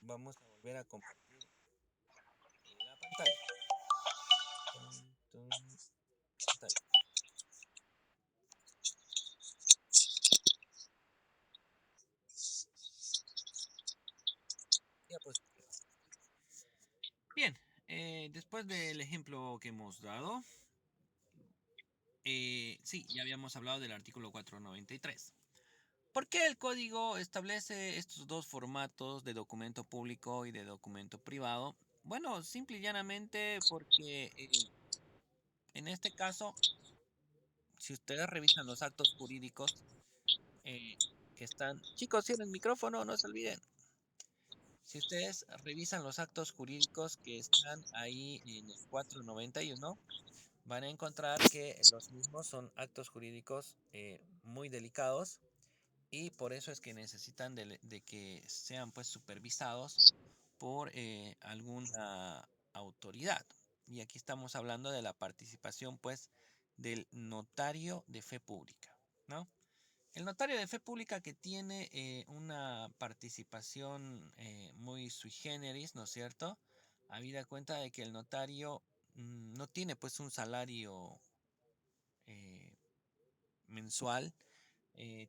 Vamos a volver a compartir la pantalla. Tun, pantalla. Ya pues. Bien, después del ejemplo que hemos dado, sí, ya habíamos hablado del artículo 493. ¿Por qué el código establece estos dos formatos de documento público y de documento privado? Bueno, simple y llanamente porque en este caso, si ustedes revisan los actos jurídicos eh, que están... Chicos, cierren el micrófono, no se olviden. Si ustedes revisan los actos jurídicos que están ahí en el 491, van a encontrar que los mismos son actos jurídicos muy delicados y por eso es que necesitan de que sean pues supervisados por alguna autoridad. Y aquí estamos hablando de la participación pues del notario de fe pública, ¿no? El notario de fe pública que tiene una participación muy sui generis, ¿no es cierto? Habida cuenta de que el notario no tiene pues un salario eh, mensual,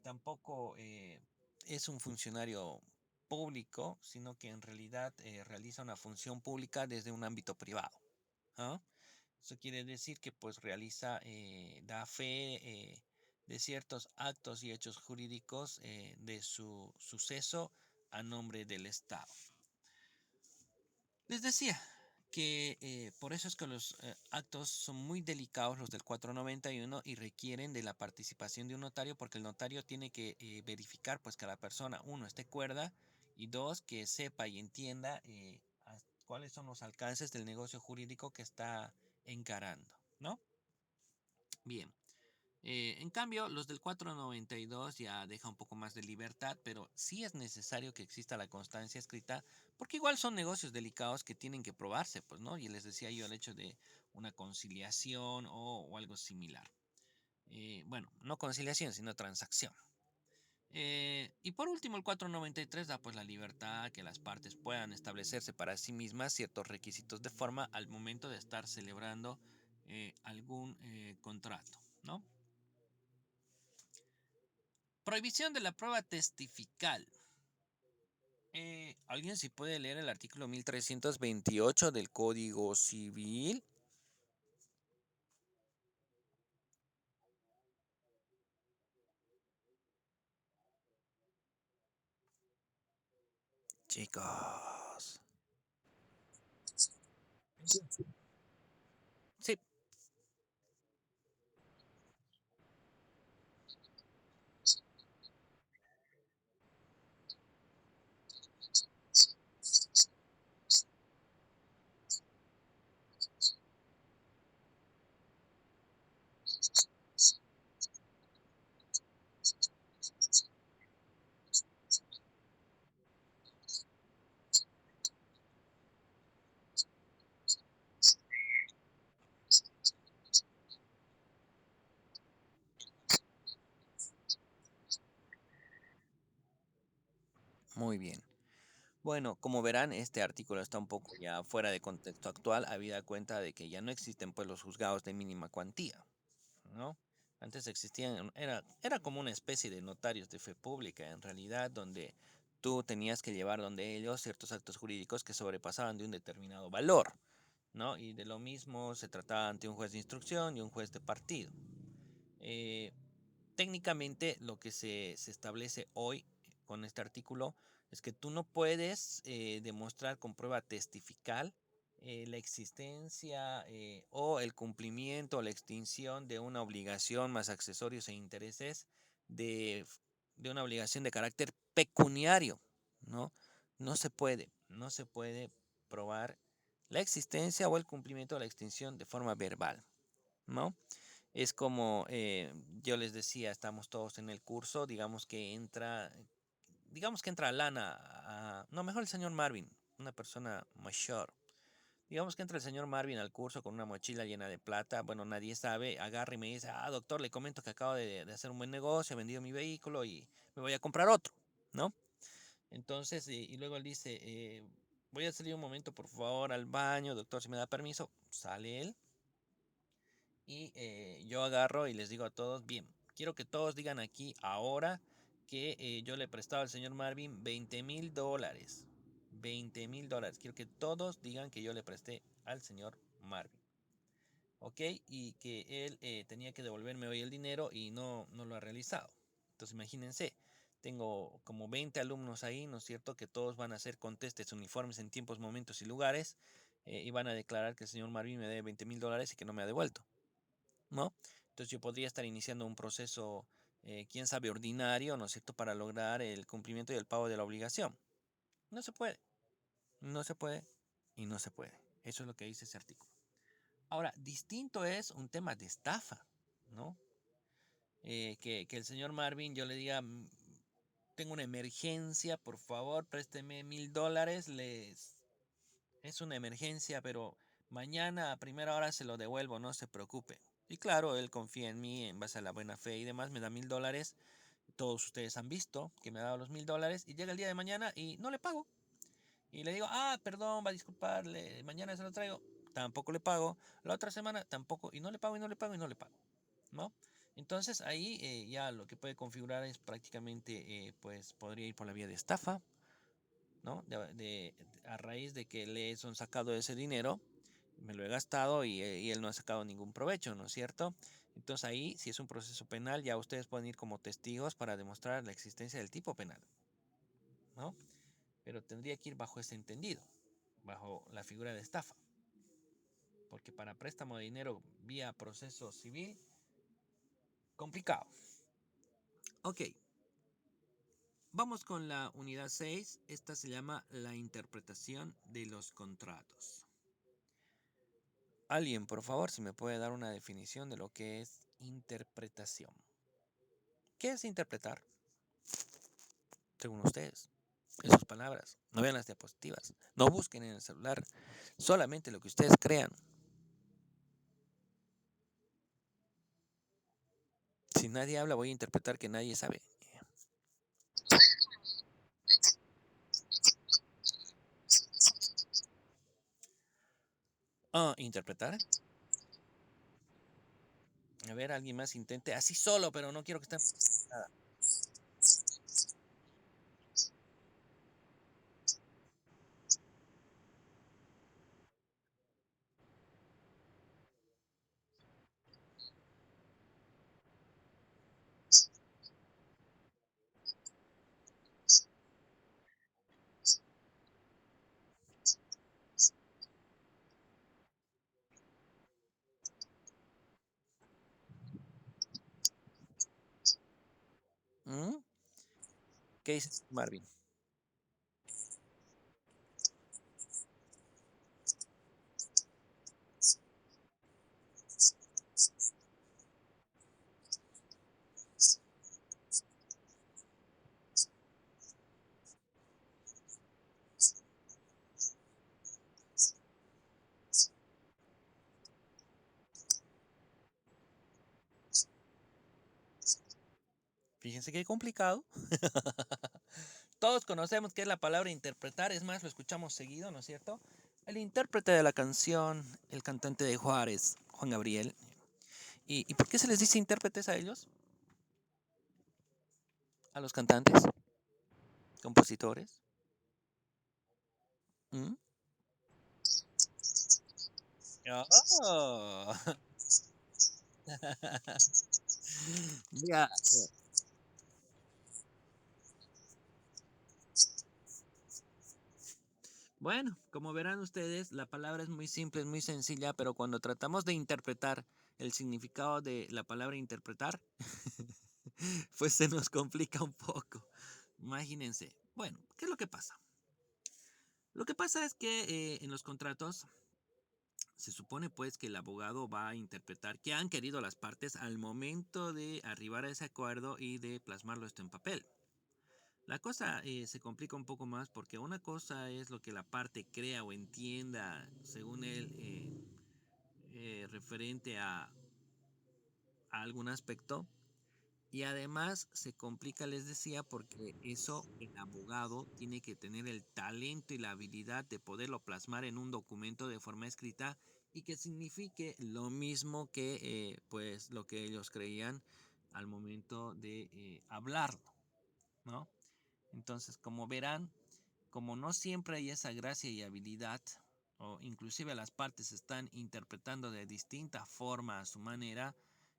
tampoco es un funcionario público, sino que en realidad realiza una función pública desde un ámbito privado. ¿Ah? Eso quiere decir que pues realiza, da fe de ciertos actos y hechos jurídicos de su suceso a nombre del Estado. Les decía que por eso es que los actos son muy delicados, los del 491, y requieren de la participación de un notario, porque el notario tiene que verificar pues que la persona, uno, esté cuerda, y dos, que sepa y entienda cuáles son los alcances del negocio jurídico que está encarando, ¿no? Bien. En cambio, los del 492 ya deja un poco más de libertad, pero sí es necesario que exista la constancia escrita, porque igual son negocios delicados que tienen que probarse, pues, ¿no? Y les decía yo el hecho de una conciliación o algo similar. Bueno, no conciliación, sino transacción. Y por último, el 493 da pues la libertad que las partes puedan establecerse para sí mismas ciertos requisitos de forma al momento de estar celebrando algún contrato, ¿no? Prohibición de la prueba testifical. ¿Alguien si puede leer el artículo 1328 del Código Civil? Chicos. Sí, muy bien. Bueno, como verán, este artículo está un poco ya fuera de contexto actual, habida cuenta de que ya no existen pues los juzgados de mínima cuantía, ¿no? Antes existían, era como una especie de notarios de fe pública, en realidad, donde tú tenías que llevar donde ellos ciertos actos jurídicos que sobrepasaban de un determinado valor, ¿no? Y de lo mismo se trataba ante un juez de instrucción y un juez de partido. Eh, Técnicamente lo que se establece hoy con este artículo es que tú no puedes demostrar con prueba testifical la existencia o el cumplimiento o la extinción de una obligación más accesorios e intereses de, de una obligación de carácter pecuniario, ¿no? No se puede probar la existencia o el cumplimiento de la extinción de forma verbal, ¿no? Es como yo les decía, estamos todos en el curso, digamos que entra Lana, no, mejor el señor Marvin, una persona mayor. Digamos que entra el señor Marvin al curso con una mochila llena de plata, bueno, nadie sabe, agarra y me dice, doctor, le comento que acabo de hacer un buen negocio, he vendido mi vehículo y me voy a comprar otro, ¿no? Entonces, y luego él dice, voy a salir un momento, por favor, al baño, doctor, si me da permiso. Sale él y yo agarro y les digo a todos, bien, quiero que todos digan aquí ahora que yo le he prestado al señor Marvin $20,000. $20,000. Quiero que todos digan que yo le presté al señor Marvin. ¿Ok? Y que él tenía que devolverme hoy el dinero y no lo ha realizado. Entonces imagínense, tengo como 20 alumnos ahí, ¿no es cierto? Que todos van a hacer contestes uniformes en tiempos, momentos y lugares y van a declarar que el señor Marvin me debe $20,000 y que no me ha devuelto, ¿no? Entonces yo podría estar iniciando un proceso, quién sabe, ordinario, ¿no es cierto?, para lograr el cumplimiento y el pago de la obligación. No se puede, no se puede y no se puede. Eso es lo que dice ese artículo. Ahora, distinto es un tema de estafa, ¿no? Que el señor Marvin yo le diga, tengo una emergencia, por favor, présteme $1,000, es una emergencia, pero mañana a primera hora se lo devuelvo, no se preocupe. Y claro, él confía en mí en base a la buena fe y demás, me da $1,000. Todos ustedes han visto que me ha dado los $1,000 y llega el día de mañana y no le pago. Y le digo, perdón, va a disculparle, mañana se lo traigo. Tampoco le pago. La otra semana tampoco. Y no le pago, y no le pago, y no le pago. ¿No? Entonces ahí ya lo que puede configurar es prácticamente, pues podría ir por la vía de estafa, ¿no? A raíz de que le son sacado ese dinero, me lo he gastado y él no ha sacado ningún provecho, ¿no es cierto? Entonces ahí, si es un proceso penal, ya ustedes pueden ir como testigos para demostrar la existencia del tipo penal, ¿no? Pero tendría que ir bajo ese entendido, bajo la figura de estafa, porque para préstamo de dinero vía proceso civil, complicado. Ok, vamos con la unidad 6. Esta se llama la interpretación de los contratos. Alguien, por favor, si me puede dar una definición de lo que es interpretación. ¿Qué es interpretar? Según ustedes, en sus palabras. No vean las diapositivas. No busquen en el celular. Solamente lo que ustedes crean. Si nadie habla, voy a interpretar que nadie sabe. Interpretar. A ver, alguien más intente. Así solo, pero no quiero que estén... Nada. ¿Mm? ¿Qué dices, Marvin? Fíjense qué complicado. Todos conocemos qué es la palabra interpretar, es más, lo escuchamos seguido, ¿no es cierto? El intérprete de la canción, el cantante de Juárez, Juan Gabriel. ¿Y por qué se les dice intérpretes a ellos? A los cantantes, compositores. ¿Mm? Oh. Ya. Bueno, como verán ustedes, la palabra es muy simple, es muy sencilla, pero cuando tratamos de interpretar el significado de la palabra interpretar, pues se nos complica un poco. Imagínense. Bueno, ¿qué es lo que pasa? Lo que pasa es que en los contratos se supone pues que el abogado va a interpretar qué han querido las partes al momento de arribar a ese acuerdo y de plasmarlo esto en papel. La cosa se complica un poco más porque una cosa es lo que la parte crea o entienda según él referente a algún aspecto Y además se complica, les decía, porque eso el abogado tiene que tener el talento y la habilidad de poderlo plasmar en un documento de forma escrita y que signifique lo mismo que pues lo que ellos creían al momento de hablarlo, ¿no? Entonces, como verán, como no siempre hay esa gracia y habilidad, o inclusive las partes están interpretando de distinta forma a su manera,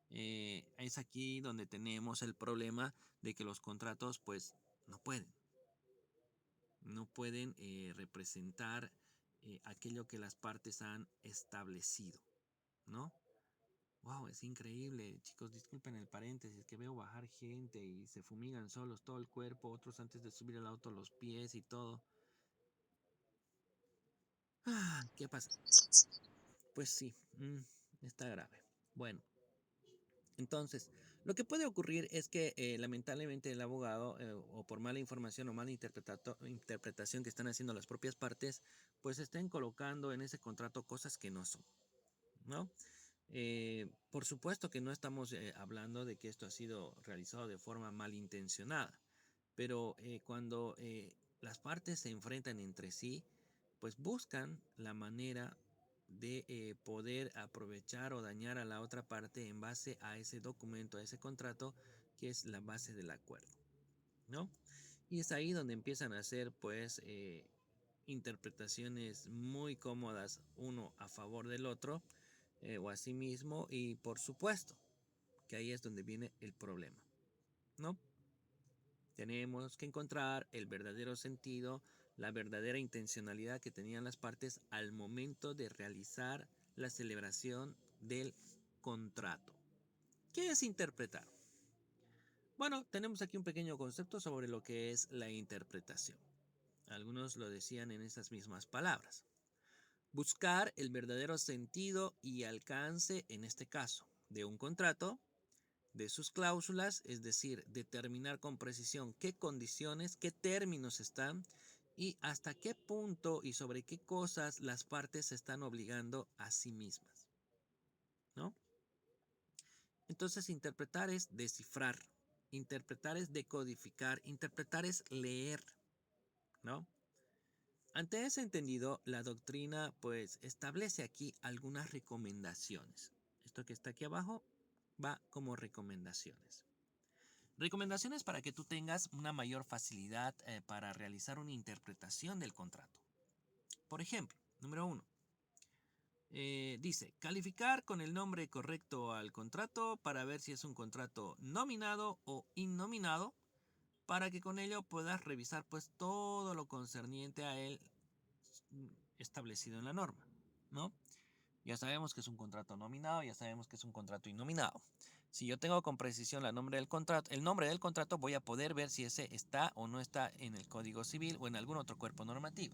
es aquí donde tenemos el problema de que los contratos pues no pueden, no pueden representar aquello que las partes han establecido, ¿no? Wow, es increíble. Chicos, disculpen el paréntesis, que veo bajar gente y se fumigan solos todo el cuerpo, otros antes de subir al auto los pies y todo. Ah, ¿qué pasa? Pues sí, está grave. Bueno, entonces, lo que puede ocurrir es que lamentablemente el abogado, o por mala información o mala interpretación que están haciendo las propias partes, pues estén colocando en ese contrato cosas que no son, ¿no? Por supuesto que no estamos hablando de que esto ha sido realizado de forma malintencionada, pero cuando las partes se enfrentan entre sí, pues buscan la manera de poder aprovechar o dañar a la otra parte en base a ese documento, a ese contrato, que es la base del acuerdo, ¿no? Y es ahí donde empiezan a hacer, pues, interpretaciones muy cómodas, uno a favor del otro, o a sí mismo, y por supuesto que ahí es donde viene el problema, ¿no? Tenemos que encontrar el verdadero sentido, la verdadera intencionalidad que tenían las partes al momento de realizar la celebración del contrato. ¿Qué es interpretar? Bueno, tenemos aquí un pequeño concepto sobre lo que es la interpretación. Algunos lo decían en esas mismas palabras. Buscar el verdadero sentido y alcance, en este caso, de un contrato, de sus cláusulas, es decir, determinar con precisión qué condiciones, qué términos están y hasta qué punto y sobre qué cosas las partes se están obligando a sí mismas, ¿no? Entonces, interpretar es descifrar, interpretar es decodificar, interpretar es leer, ¿no? Ante ese entendido, la doctrina pues establece aquí algunas recomendaciones. Esto que está aquí abajo va como recomendaciones. Recomendaciones para que tú tengas una mayor facilidad para realizar una interpretación del contrato. Por ejemplo, número 1. Dice, calificar con el nombre correcto al contrato para ver si es un contrato nominado o innominado, para que con ello puedas revisar pues todo lo concerniente a él establecido en la norma, ¿no? Ya sabemos que es un contrato nominado, ya sabemos que es un contrato innominado. Si yo tengo con precisión el nombre del contrato, voy a poder ver si ese está o no está en el Código Civil o en algún otro cuerpo normativo.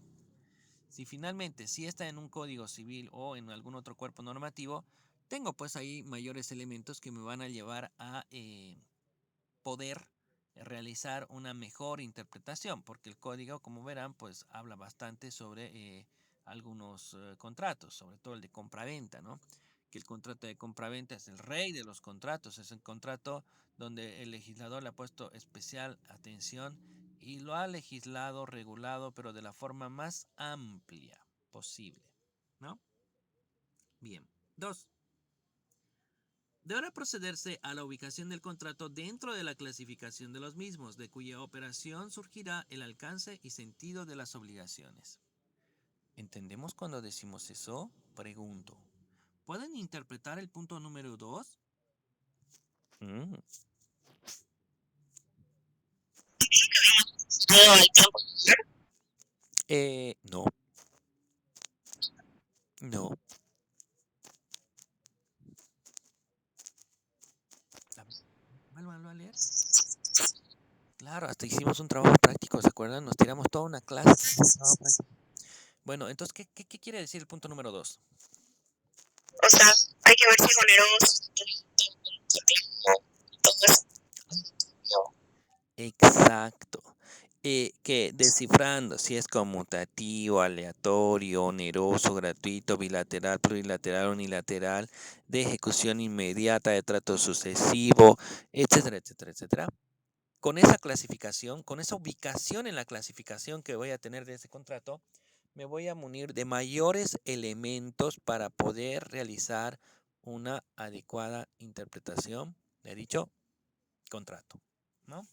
Si finalmente sí está en un Código Civil o en algún otro cuerpo normativo, tengo pues ahí mayores elementos que me van a llevar a poder realizar una mejor interpretación, porque el código, como verán, pues habla bastante sobre algunos contratos, sobre todo el de compraventa, ¿no? Que el contrato de compraventa es el rey de los contratos, es el contrato donde el legislador le ha puesto especial atención y lo ha legislado, regulado, pero de la forma más amplia posible, ¿no? Bien. 2. Deberá procederse a la ubicación del contrato dentro de la clasificación de los mismos, de cuya operación surgirá el alcance y sentido de las obligaciones. ¿Entendemos cuando decimos eso? Pregunto. ¿Pueden interpretar el punto número 2? Mm. No, no. Vuélvanlo a leer. Claro, hasta hicimos un trabajo práctico, ¿se acuerdan? Nos tiramos toda una clase. Bueno, entonces, ¿qué quiere decir el punto número 2? O sea, hay que ver si es oneroso, todo eso. Exacto. que descifrando si es conmutativo, aleatorio, oneroso, gratuito, bilateral, plurilateral, unilateral, de ejecución inmediata, de trato sucesivo, etcétera, etcétera, etcétera. Con esa clasificación, con esa ubicación en la clasificación que voy a tener de ese contrato, me voy a munir de mayores elementos para poder realizar una adecuada interpretación de dicho contrato, ¿no?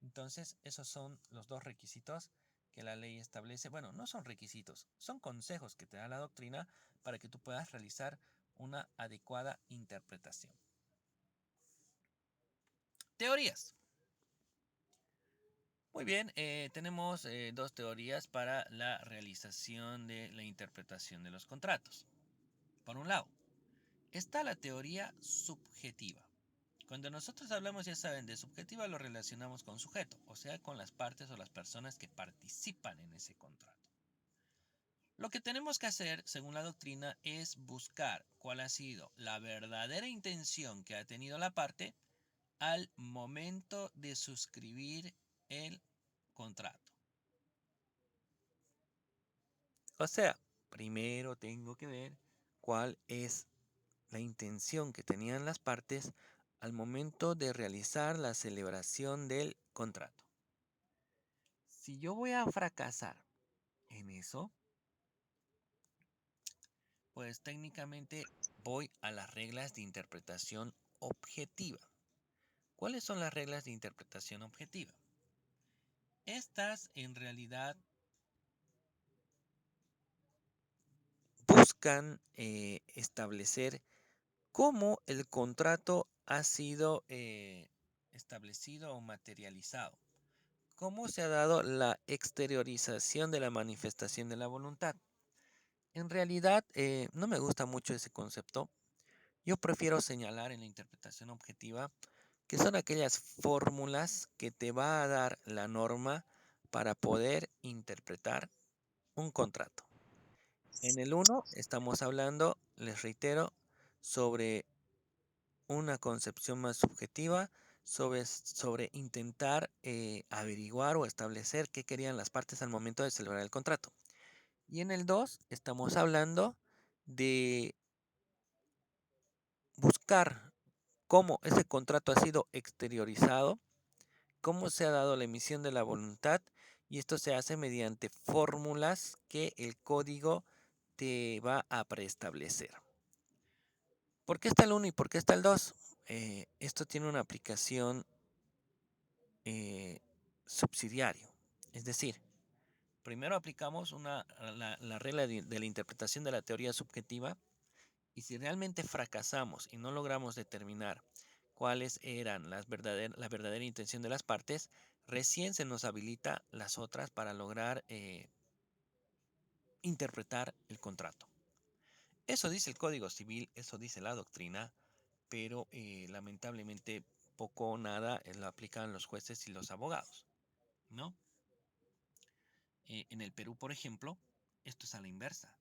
Entonces, esos son los dos requisitos que la ley establece. Bueno, no son requisitos, son consejos que te da la doctrina para que tú puedas realizar una adecuada interpretación. Teorías. Muy bien, tenemos dos teorías para la realización de la interpretación de los contratos. Por un lado, está la teoría subjetiva. Cuando nosotros hablamos, ya saben, de subjetiva lo relacionamos con sujeto, o sea, con las partes o las personas que participan en ese contrato. Lo que tenemos que hacer, según la doctrina, es buscar cuál ha sido la verdadera intención que ha tenido la parte al momento de suscribir el contrato. O sea, primero tengo que ver cuál es la intención que tenían las partes al momento de realizar la celebración del contrato. Si yo voy a fracasar en eso, pues técnicamente voy a las reglas de interpretación objetiva. ¿Cuáles son las reglas de interpretación objetiva? Estas en realidad buscan establecer cómo el contrato ha sido establecido o materializado. ¿Cómo se ha dado la exteriorización de la manifestación de la voluntad? En realidad, no me gusta mucho ese concepto. Yo prefiero señalar en la interpretación objetiva que son aquellas fórmulas que te va a dar la norma para poder interpretar un contrato. En el 1 estamos hablando, les reitero, sobre una concepción más subjetiva, sobre intentar averiguar o establecer qué querían las partes al momento de celebrar el contrato. Y en el 2 estamos hablando de buscar cómo ese contrato ha sido exteriorizado, cómo se ha dado la emisión de la voluntad, y esto se hace mediante fórmulas que el código te va a preestablecer. ¿Por qué está el 1 y por qué está el 2? Esto tiene una aplicación subsidiario. Es decir, primero aplicamos la regla de la interpretación de la teoría subjetiva, y si realmente fracasamos y no logramos determinar cuáles eran la verdadera intención de las partes, recién se nos habilita las otras para lograr interpretar el contrato. Eso dice el Código Civil, eso dice la doctrina, pero lamentablemente poco o nada lo aplican los jueces y los abogados, ¿no? En el Perú, por ejemplo, esto es a la inversa.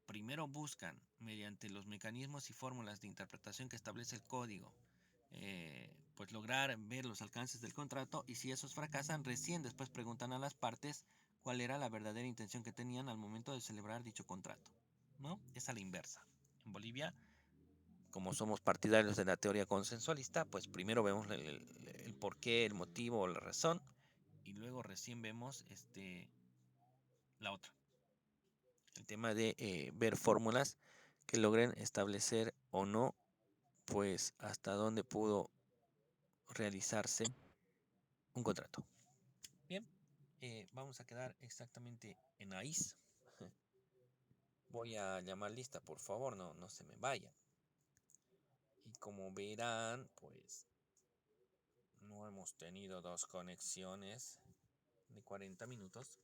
Primero buscan, mediante los mecanismos y fórmulas de interpretación que establece el código, pues lograr ver los alcances del contrato, y si esos fracasan, recién después preguntan a las partes cuál era la verdadera intención que tenían al momento de celebrar dicho contrato, ¿no? Es a la inversa. En Bolivia, como somos partidarios de la teoría consensualista, pues primero vemos el porqué, el motivo o la razón, y luego recién vemos la otra. El tema de ver fórmulas que logren establecer o no, pues hasta dónde pudo realizarse un contrato. Bien, vamos a quedar exactamente en ahí. Voy a llamar lista, por favor, no se me vayan. Y como verán, pues no hemos tenido dos conexiones de 40 minutos.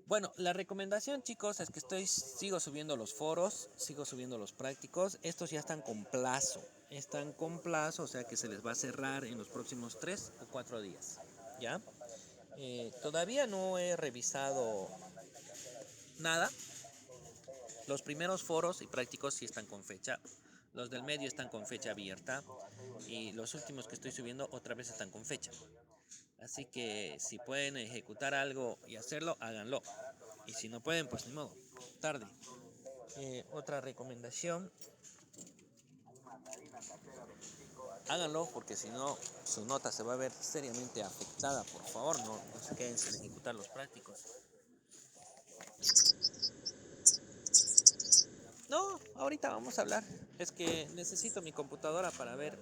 Bueno, la recomendación, chicos, es que sigo subiendo los foros, sigo subiendo los prácticos. Estos ya están con plazo. Están con plazo, o sea que se les va a cerrar en los próximos 3 o 4 días. ¿Ya? Todavía no he revisado nada. Los primeros foros y prácticos sí están con fecha. Los del medio están con fecha abierta. Y los últimos que estoy subiendo otra vez están con fecha. Así que si pueden ejecutar algo y hacerlo, háganlo. Y si no pueden, pues ni modo, tarde. Otra recomendación, háganlo porque si no, su nota se va a ver seriamente afectada. Por favor, no se queden sin ejecutar los prácticos. No, ahorita vamos a hablar. Es que necesito mi computadora para ver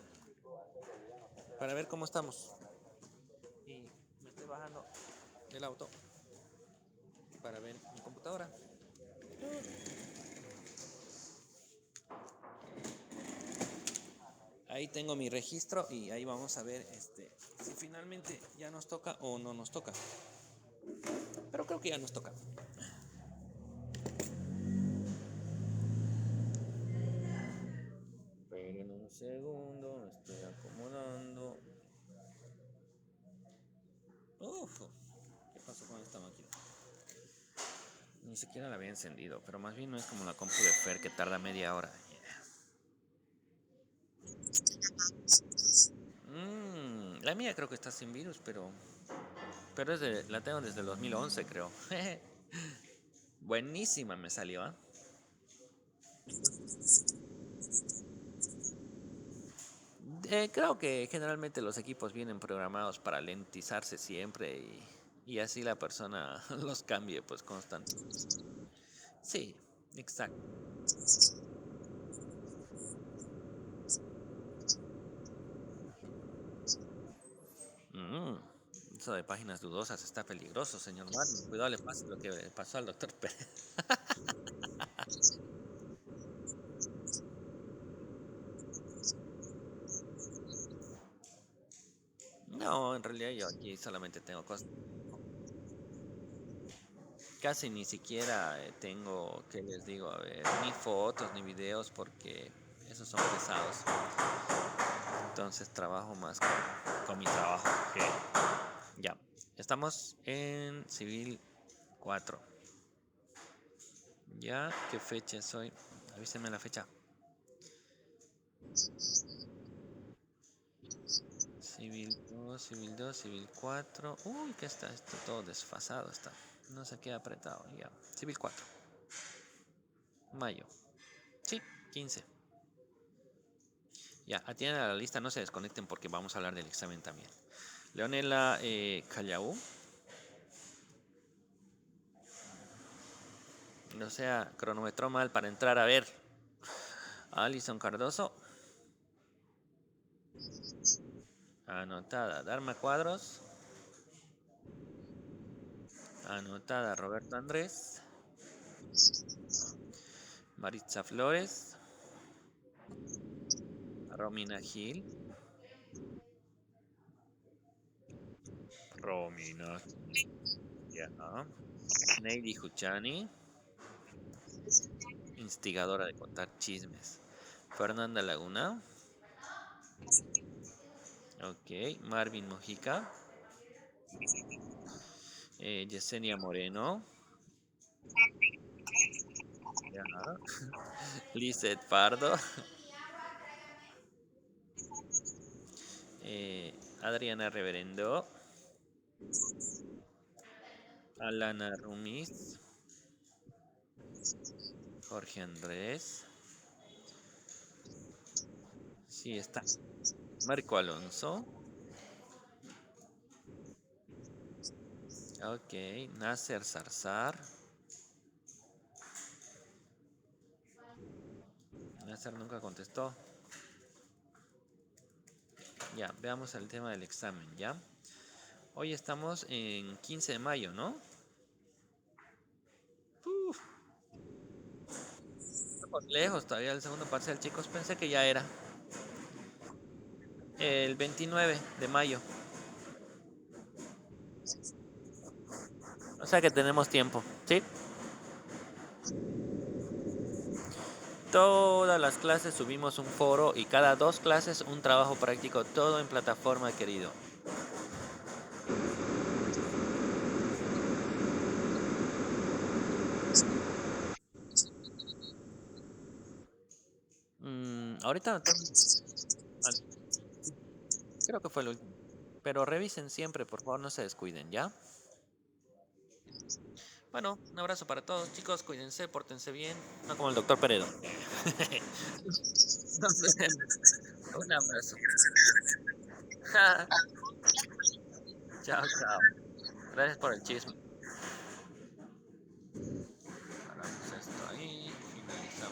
cómo estamos. Y me estoy bajando del auto para ver mi computadora. Ahí tengo mi registro y ahí vamos a ver si finalmente ya nos toca o no nos toca. Pero creo que ya nos toca. Esperen un segundo, me estoy acomodando. Uf, ¿qué pasó con esta máquina? Ni siquiera la había encendido, pero más bien no es como la compu de Fer que tarda media hora. La mía creo que está sin virus, pero la tengo desde el 2011, creo. Buenísima me salió, ¿eh? Creo que generalmente los equipos vienen programados para lentizarse siempre y así la persona los cambie pues constante. Sí, exacto. Eso de páginas dudosas está peligroso, señor Martin. Cuidado, le pasa lo que le pasó al doctor Pérez. No, en realidad yo aquí solamente tengo cosas. Casi ni siquiera tengo, ¿qué les digo? A ver, ni fotos ni videos porque esos son pesados. Entonces trabajo más con mi trabajo. Que ya, estamos en Civil 4. Ya, ¿qué fecha es hoy? Avísenme la fecha. Civil 2, Civil 2, Civil 4. Uy, ¿qué está? Esto todo desfasado está. No se queda apretado. Ya, Civil 4. Mayo. Sí, 15. Ya, atienden a la lista, no se desconecten porque vamos a hablar del examen también. Leonela Callaú. O sea, cronometró mal para entrar a ver. Alison Cardoso. Anotada. Darma Cuadros. Anotada. Roberto Andrés. Maritza Flores. Romina Gil. Romina. Ya. Neidy Juchani. Instigadora de contar chismes. Fernanda Laguna. Ok. Marvin Mojica. Yesenia Moreno. Ya. Lizeth Pardo. Adriana Reverendo. Alana Rumis. Jorge Andrés. Sí, está. Marco Alonso. Ok. Nasser Zarzar. Nasser nunca contestó. Ya, veamos el tema del examen, ¿ya? Hoy estamos en 15 de mayo, ¿no? Estamos lejos todavía del segundo parcial, chicos. Pensé que ya era. El 29 de mayo. O sea que tenemos tiempo, ¿sí? Todas las clases subimos un foro y cada 2 clases un trabajo práctico, todo en plataforma, querido. Ahorita creo que fue el último. Pero revisen siempre, por favor, no se descuiden, ¿ya? Bueno, un abrazo para todos, chicos. Cuídense, pórtense bien. No como el doctor Peredo. Nos vemos. Un abrazo. Chao, chao. Gracias por el chisme. Paramos esto ahí. Finalizamos.